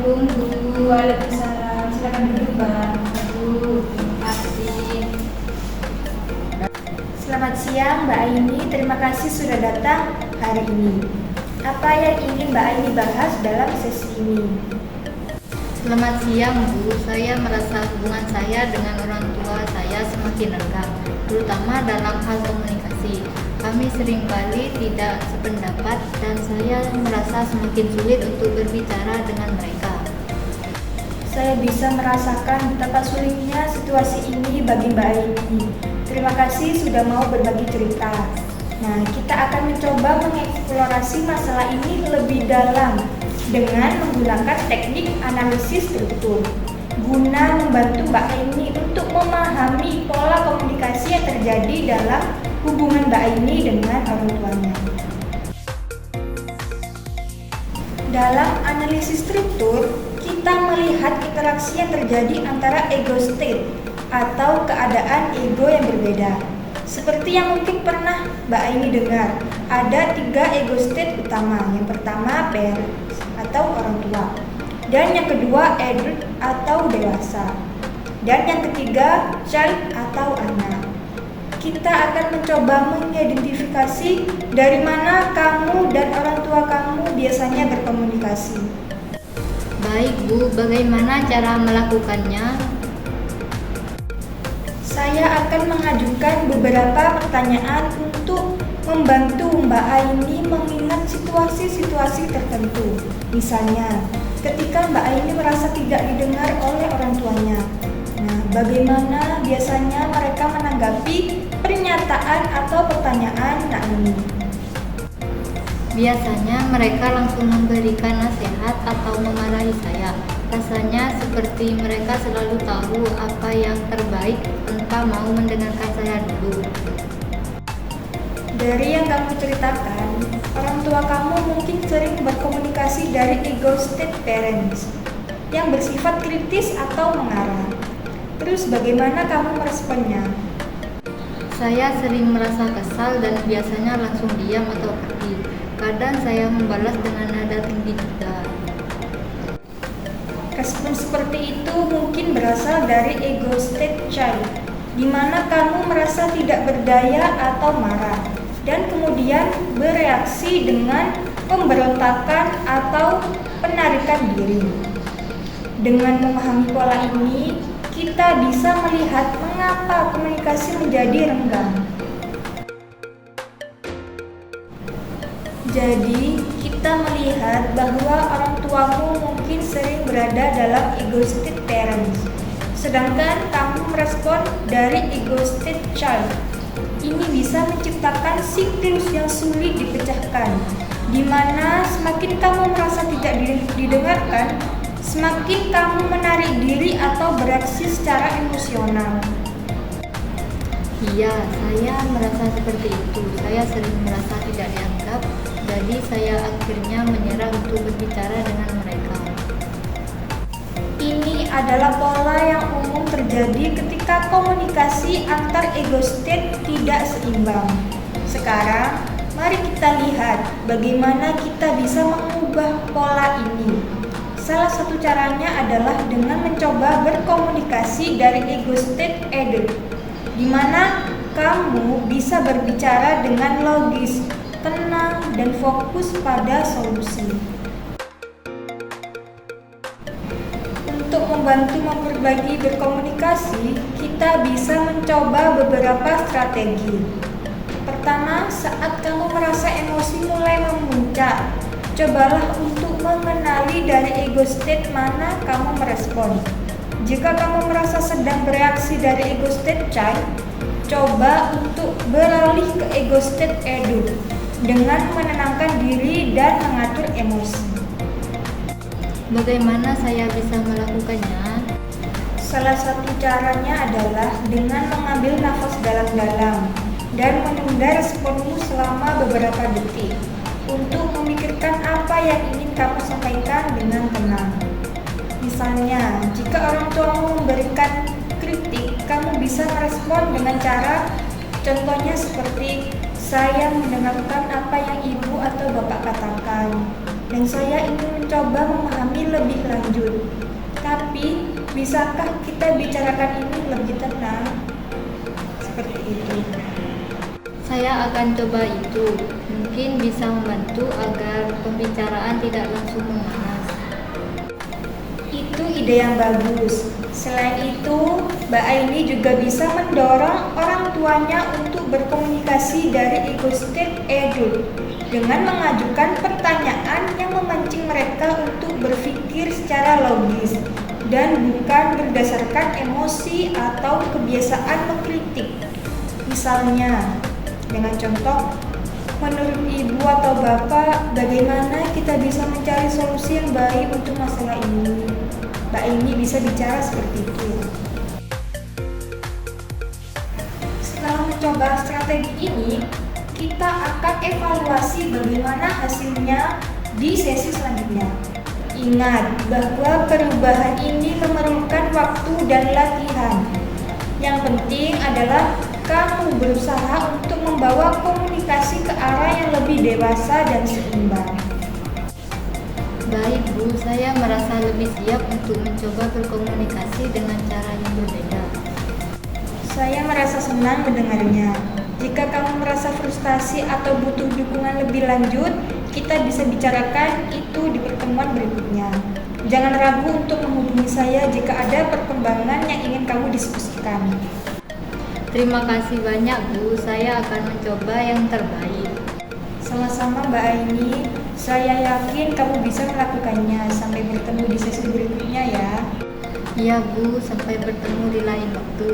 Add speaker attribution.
Speaker 1: Assalamualaikum Bu. Waalaikumsalam. Silakan duduk Mbak. Bu, terima kasih. Selamat siang Mbak Aini. Terima kasih sudah datang hari ini. Apa yang ingin Mbak Aini bahas dalam sesi ini?
Speaker 2: Selamat siang Bu, saya merasa hubungan saya dengan orang tua saya semakin renggang, terutama dalam hal komunikasi. Kami seringkali tidak sependapat dan saya merasa semakin sulit untuk berbicara dengan mereka.
Speaker 1: Saya bisa merasakan betapa sulitnya situasi ini bagi Mbak Aini. Terima kasih sudah mau berbagi cerita. Nah, kita akan mencoba mengeksplorasi masalah ini lebih dalam dengan menggunakan teknik analisis struktur guna membantu Mbak Aini untuk memahami pola komunikasi yang terjadi dalam hubungan Mbak Aini dengan orang tuanya. Dalam analisis struktur, kita melihat interaksi yang terjadi antara ego state atau keadaan ego yang berbeda. Seperti yang mungkin pernah Mbak Aini dengar, ada 3 ego state utama. Yang pertama parents atau orang tua, dan yang kedua adult atau dewasa, dan yang ketiga child atau anak. Kita akan mencoba mengidentifikasi dari mana kamu dan orang tua kamu biasanya berkomunikasi.
Speaker 2: Baik Bu, bagaimana cara melakukannya?
Speaker 1: Saya akan mengajukan beberapa pertanyaan untuk membantu Mbak Aini mengingat situasi-situasi tertentu. Misalnya, ketika Mbak Aini merasa tidak didengar oleh orang tuanya. Nah, bagaimana biasanya mereka menanggapi pernyataan atau pertanyaan Mbak Aini?
Speaker 2: Biasanya mereka langsung memberikan nasihat atau memarahi saya. Rasanya seperti mereka selalu tahu apa yang terbaik tanpa mau mendengarkan saya dulu.
Speaker 1: Dari yang kamu ceritakan, orang tua kamu mungkin sering berkomunikasi dari ego state parents yang bersifat kritis atau mengarah. Terus bagaimana kamu meresponnya?
Speaker 2: Saya sering merasa kesal dan biasanya langsung diam atau pergi. Kadang saya membalas dengan nada tinggi juga.
Speaker 1: Respon seperti itu mungkin berasal dari ego state child, di mana kamu merasa tidak berdaya atau marah, dan kemudian bereaksi dengan pemberontakan atau penarikan diri. Dengan memahami pola ini, kita bisa melihat mengapa komunikasi menjadi renggang. Jadi, kita melihat bahwa orang tuamu mungkin sering berada dalam ego state parents, sedangkan kamu merespon dari ego state child. Ini bisa menciptakan siklus yang sulit dipecahkan, di mana semakin kamu merasa tidak didengarkan, semakin kamu menarik diri atau bereaksi secara emosional.
Speaker 2: Iya, saya merasa seperti itu. Saya sering merasa tidak dianggap, jadi saya akhirnya menyerah untuk berbicara dengan mereka.
Speaker 1: Ini adalah pola yang umum terjadi ketika komunikasi antar ego state tidak seimbang. Sekarang, mari kita lihat bagaimana kita bisa mengubah pola ini. Salah satu caranya adalah dengan mencoba berkomunikasi dari ego state adult, di mana kamu bisa berbicara dengan logis, tenang, dan fokus pada solusi. Untuk membantu memperbaiki berkomunikasi, kita bisa mencoba beberapa strategi. Pertama, saat kamu merasa emosi mulai memuncak, cobalah untuk mengenali dari ego state mana kamu merespon. Jika kamu merasa sedang bereaksi dari ego state child, coba untuk beralih ke ego state adult dengan menenangkan diri dan mengatur emosi.
Speaker 2: Bagaimana saya bisa melakukannya?
Speaker 1: Salah satu caranya adalah dengan mengambil nafas dalam-dalam dan menunda responmu selama beberapa detik untuk memikirkan apa yang ingin kamu sampaikan dengan tenang. Misalnya, jika orang tuamu memberikan kritik, kamu bisa merespon dengan cara, contohnya seperti, saya mendengarkan apa yang ibu atau bapak katakan, dan saya ingin mencoba memahami lebih lanjut lanjut. Tapi, bisakah kita bicarakan ini lebih tenang? Seperti itu.
Speaker 2: Saya akan coba itu. Mungkin bisa membantu agar pembicaraan tidak langsung memanas.
Speaker 1: Itu ide yang bagus. Selain itu, Mbak Aini juga bisa mendorong orang tuanya untuk berkomunikasi dari ego state adult dengan mengajukan pertanyaan yang memancing mereka untuk berpikir secara logis dan bukan berdasarkan emosi atau kebiasaan mengkritik. Misalnya, dengan contoh, menurut ibu atau bapak, bagaimana kita bisa mencari solusi yang baik untuk masalah ini? Mbak Aini bisa bicara seperti itu. Setelah mencoba strategi ini, kita akan evaluasi bagaimana hasilnya di sesi selanjutnya. Ingat bahwa perubahan ini memerlukan waktu dan latihan. Yang penting adalah kamu berusaha untuk membawa komunikasi ke arah yang lebih dewasa dan seimbang.
Speaker 2: Baik Bu, saya merasa lebih siap untuk mencoba berkomunikasi dengan cara yang berbeda.
Speaker 1: Saya merasa senang mendengarnya. Jika kamu merasa frustasi atau butuh dukungan lebih lanjut, kita bisa bicarakan itu di pertemuan berikutnya. Jangan ragu untuk menghubungi saya jika ada perkembangan yang ingin kamu diskusikan.
Speaker 2: Terima kasih banyak Bu, saya akan mencoba yang terbaik.
Speaker 1: Sama-sama Mbak Aini, saya yakin kamu bisa melakukannya. Sampai bertemu di sesi berikutnya ya.
Speaker 2: Iya Bu, sampai bertemu di lain waktu.